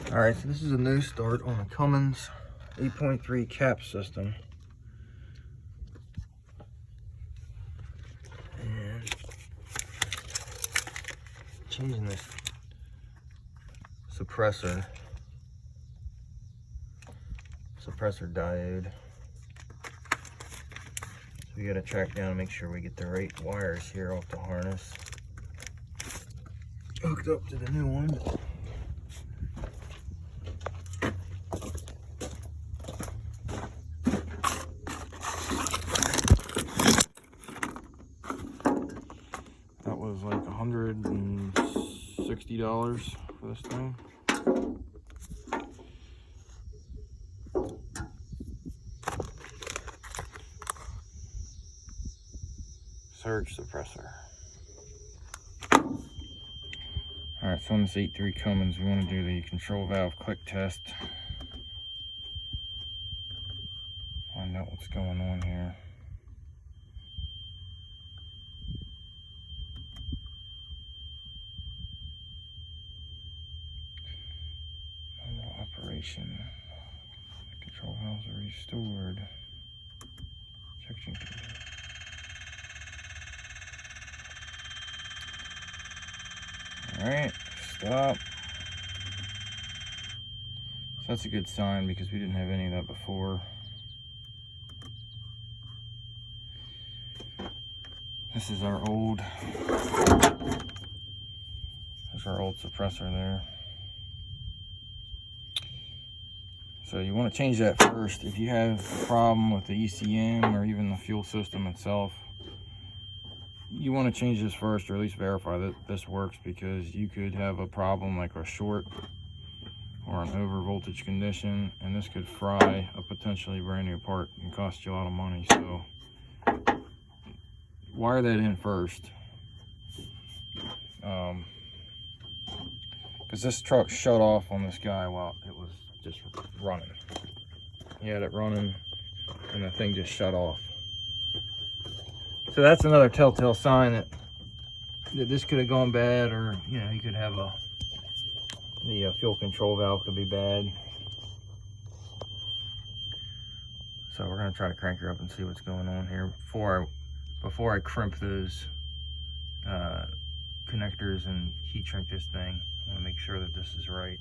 All right, so this is a no start on the Cummins 8.3 cap system. And changing this suppressor diode. So we gotta track down and make sure we get the right wires here off the harness hooked up to the new one. That was like $160 for this thing. Surge suppressor. Alright, so on this 8.3 Cummins, we want to do the control valve click test. Find out what's going on here. Normal operation. Control valves are restored. Section. Alright, stop. So that's a good sign because we didn't have any of that before. This is our old, there's our old suppressor there. So you want to change that first. If you have a problem with the ECM or even the fuel system itself, you want to change this first, or at least verify that this works, because you could have a problem like a short or an over voltage condition, and this could fry a potentially brand new part and cost you a lot of money. So wire that in first, because this truck shut off on this guy while it was just running. He had it running and the thing just shut off. So that's another telltale sign that this could have gone bad, or you know, you could have the fuel control valve could be bad. So we're gonna try to crank her up and see what's going on here before I crimp those connectors and heat shrink this thing. I want to make sure that this is right.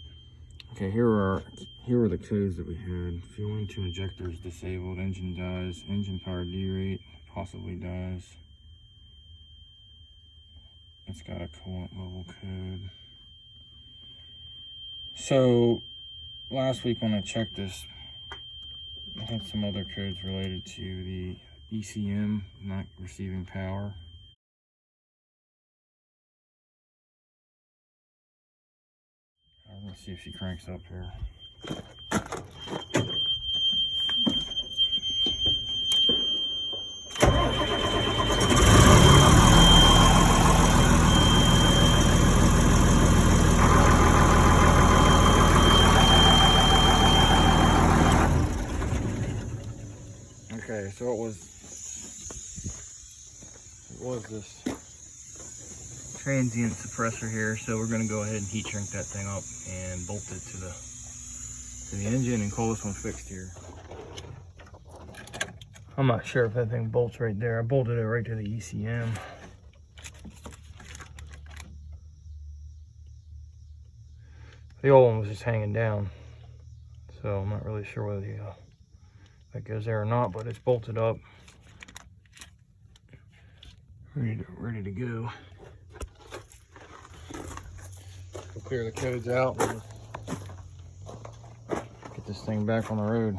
Okay, here are the codes that we had. Fueling to injectors disabled, engine dies, engine power derate possibly dies. It's got a coolant level code. So last week when I checked this, I had some other codes related to the ECM not receiving power. I'm gonna see if she cranks up here. Okay, so it was this transient suppressor here, so we're going to go ahead and heat shrink that thing up and bolt it to the engine and call this one fixed here. I'm not sure if that thing bolts right there. I bolted it right to the ECM. The old one was just hanging down, so I'm not really sure whether that goes there or not, but it's bolted up, ready to go. We'll clear the codes out and get this thing back on the road.